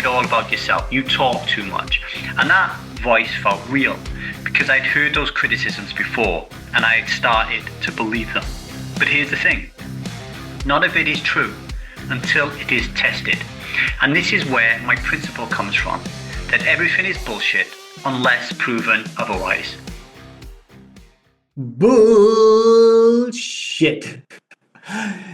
it all about yourself. You talk too much. And that voice felt real because I'd heard those criticisms before and I had started to believe them. But here's the thing. None of it is true until it is tested. And this is where my principle comes from, that everything is bullshit unless proven otherwise. Bullshit.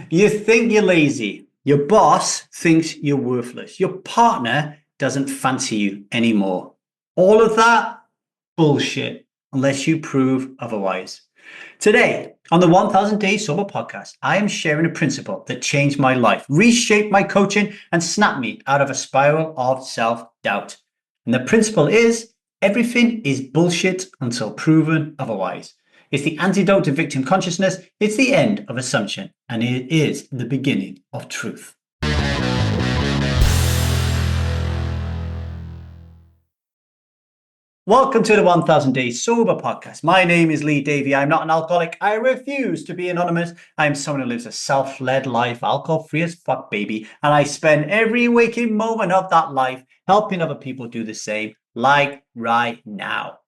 You think you're lazy. Your boss thinks you're worthless. Your partner doesn't fancy you anymore. All of that, bullshit, unless you prove otherwise. Today, on the 1000 Days Sober podcast, I am sharing a principle that changed my life, reshaped my coaching, and snapped me out of a spiral of self-doubt. And the principle is, everything is bullshit until proven otherwise. It's the antidote to victim consciousness, it's the end of assumption, and it is the beginning of truth. Welcome to the 1000 Days Sober podcast. My name is Davy. I'm not an alcoholic. I refuse to be anonymous. I'm someone who lives a self-led life, alcohol-free as fuck, baby. And I spend every waking moment of that life helping other people do the same, like right now.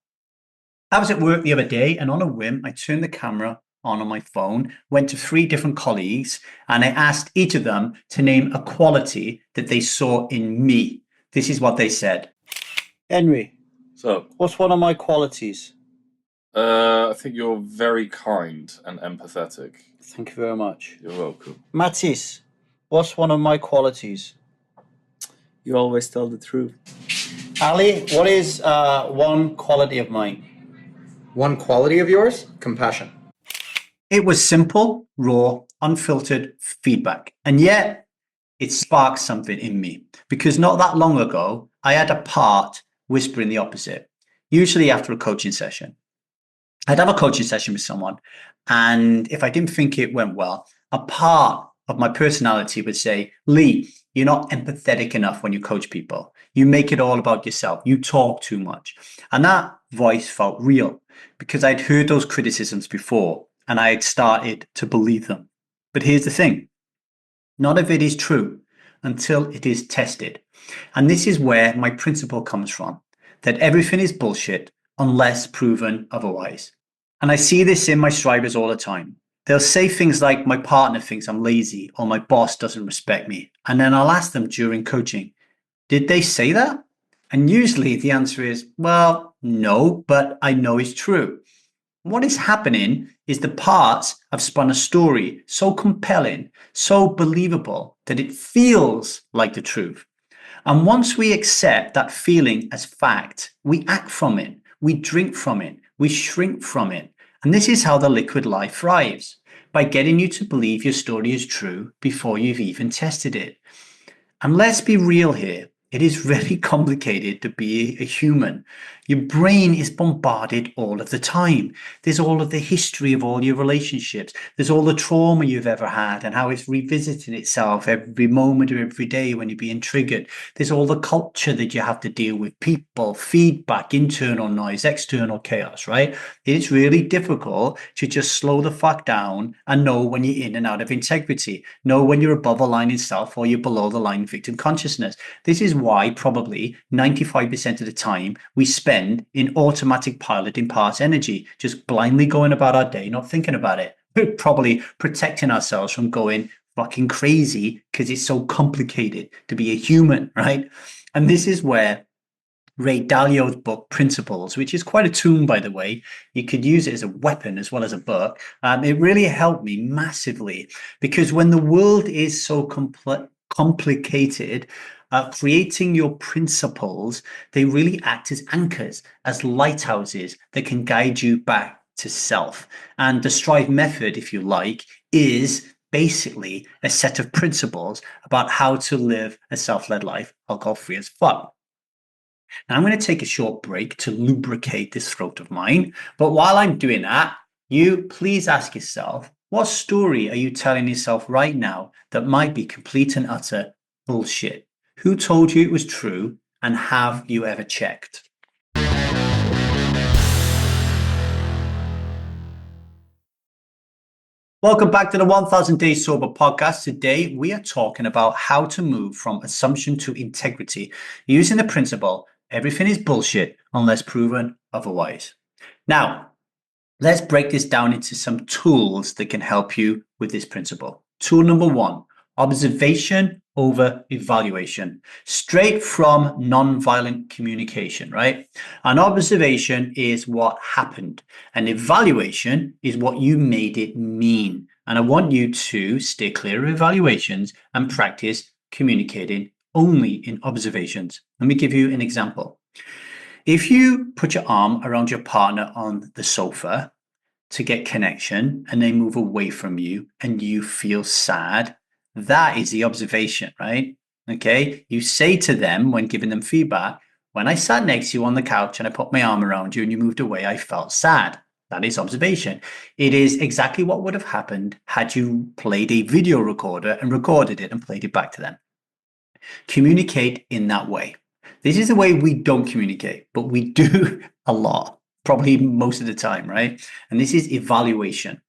I was at work the other day and on a whim, I turned the camera on my phone, went to 3 different colleagues, and I asked each of them to name a quality that they saw in me. This is what they said. Henry. So, What's one of my qualities? I think you're very kind and empathetic. Thank you very much. You're welcome. Matisse, what's one of my qualities? You always tell the truth. Ali, what is one quality of mine? One quality of yours? Compassion. It was simple, raw, unfiltered feedback. And yet, it sparked something in me. Because not that long ago, I had a part whispering the opposite, usually after a coaching session. I'd have a coaching session with someone, and if I didn't think it went well, a part of my personality would say, Lee, you're not empathetic enough when you coach people. You make it all about yourself. You talk too much. And that voice felt real because I'd heard those criticisms before and I had started to believe them. But here's the thing. None of it is true until it is tested. And this is where my principle comes from, that everything is bullshit unless proven otherwise. And I see this in my strivers all the time. They'll say things like, my partner thinks I'm lazy or my boss doesn't respect me. And then I'll ask them during coaching, did they say that? And usually the answer is, well, no, but I know it's true. What is happening is the parts have spun a story so compelling, so believable that it feels like the truth. And once we accept that feeling as fact, we act from it, we drink from it, we shrink from it. And this is how the liquid lie thrives, by getting you to believe your story is true before you've even tested it. And let's be real here. It is really complicated to be a human. Your brain is bombarded all of the time. There's all of the history of all your relationships. There's all the trauma you've ever had and how it's revisiting itself every moment of every day when you're being triggered. There's all the culture that you have to deal with, people, feedback, internal noise, external chaos, right? It's really difficult to just slow the fuck down and know when you're in and out of integrity, know when you're above a line in self or you're below the line in victim consciousness. This is why probably 95% of the time we spend in automatic pilot in parts energy, just blindly going about our day, not thinking about it. We're probably protecting ourselves from going fucking crazy because it's so complicated to be a human, right? And this is where Dalio's book, Principles, which is quite a tune, by the way, you could use it as a weapon as well as a book. It really helped me massively because when the world is so complicated, creating your principles, they really act as anchors, as lighthouses that can guide you back to self. And the Strive method, if you like, is basically a set of principles about how to live a self-led life, alcohol-free as fuck. Now I'm going to take a short break to lubricate this throat of mine. But while I'm doing that, you please ask yourself, what story are you telling yourself right now that might be complete and utter bullshit? Who told you it was true, and have you ever checked? Welcome back to the 1000 Days Sober podcast. Today, we are talking about how to move from assumption to integrity using the principle, everything is bullshit unless proven otherwise. Now, let's break this down into some tools that can help you with this principle. Tool number 1, observation over evaluation, straight from nonviolent communication, right? An observation is what happened. An evaluation is what you made it mean. And I want you to stay clear of evaluations and practice communicating only in observations. Let me give you an example. If you put your arm around your partner on the sofa to get connection and they move away from you and you feel sad, that is the observation, right? Okay. You say to them when giving them feedback, when I sat next to you on the couch and I put my arm around you and you moved away, I felt sad. That is observation. It is exactly what would have happened had you played a video recorder and recorded it and played it back to them. Communicate in that way. This is the way we don't communicate, but we do a lot, probably most of the time, right? And this is evaluation.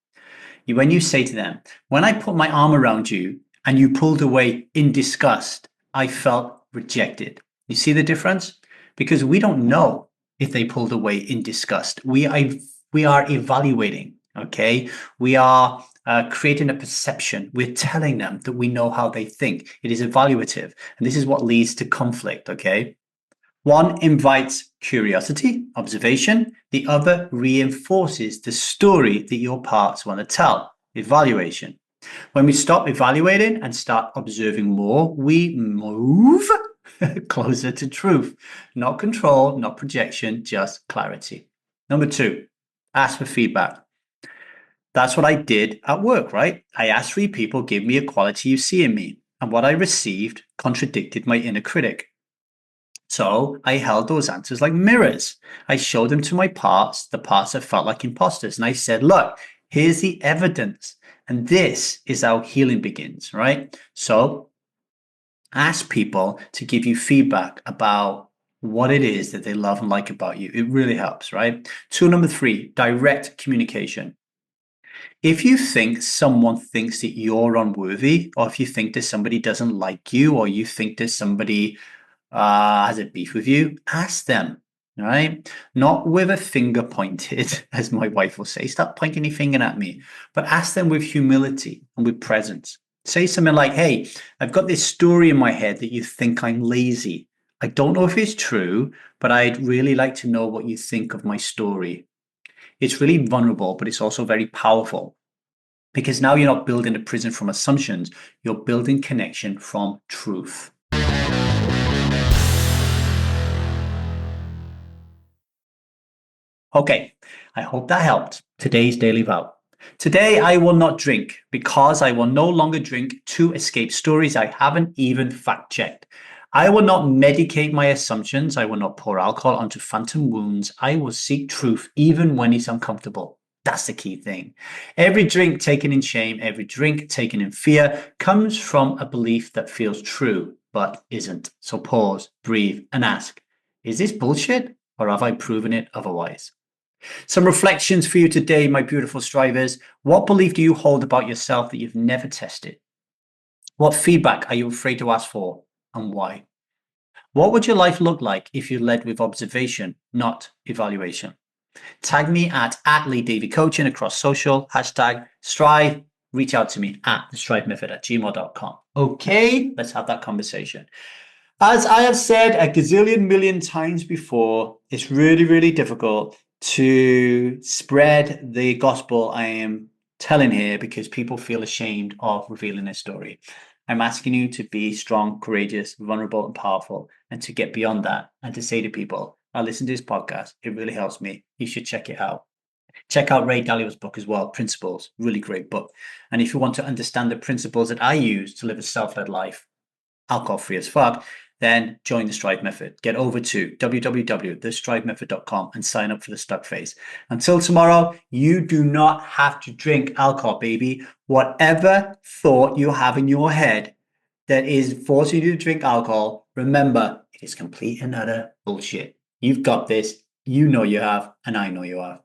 When you say to them, when I put my arm around you and you pulled away in disgust, I felt rejected. You see the difference? Because we don't know if they pulled away in disgust. We are evaluating, okay? We are creating a perception. We're telling them that we know how they think. It is evaluative. And this is what leads to conflict, okay? One invites curiosity, observation. The other reinforces the story that your parts want to tell, evaluation. When we stop evaluating and start observing more, we move closer to truth. Not control, not projection, just clarity. Number 2, ask for feedback. That's what I did at work, right? I asked 3 people, give me a quality you see in me. And what I received contradicted my inner critic. So I held those answers like mirrors. I showed them to my parts, the parts that felt like imposters. And I said, look, here's the evidence. And this is how healing begins, right? So ask people to give you feedback about what it is that they love and like about you. It really helps, right? Tool number 3, direct communication. If you think someone thinks that you're unworthy, or if you think that somebody doesn't like you, or you think that somebody has a beef with you, ask them, right? Not with a finger pointed, as my wife will say, stop pointing your finger at me, but ask them with humility and with presence. Say something like, hey, I've got this story in my head that you think I'm lazy. I don't know if it's true, but I'd really like to know what you think of my story. It's really vulnerable, but it's also very powerful because now you're not building a prison from assumptions, you're building connection from truth. Okay, I hope that helped. Today's daily vow. Today, I will not drink because I will no longer drink to escape stories I haven't even fact checked. I will not medicate my assumptions. I will not pour alcohol onto phantom wounds. I will seek truth even when it's uncomfortable. That's the key thing. Every drink taken in shame, every drink taken in fear comes from a belief that feels true but isn't. So pause, breathe, and ask, is this bullshit or have I proven it otherwise? Some reflections for you today, my beautiful strivers. What belief do you hold about yourself that you've never tested? What feedback are you afraid to ask for and why? What would your life look like if you led with observation, not evaluation? Tag me at LeeDavyCoaching across social, #Strive. Reach out to me at thestrivemethod@gmail.com. Okay, let's have that conversation. As I have said a gazillion million times before, it's really, really difficult to spread the gospel I am telling here because people feel ashamed of revealing their story. I'm asking you to be strong, courageous, vulnerable, and powerful, and to get beyond that and to say to people, I listen to this podcast. It really helps me. You should check it out. Check out Ray Dalio's book as well, Principles, really great book. And if you want to understand the principles that I use to live a self-led life, alcohol-free as fuck, then join the Strive Method. Get over to www.thestrivemethod.com and sign up for the stuck phase. Until tomorrow, you do not have to drink alcohol, baby. Whatever thought you have in your head that is forcing you to drink alcohol, remember, it is complete and utter bullshit. You've got this. You know you have, and I know you have.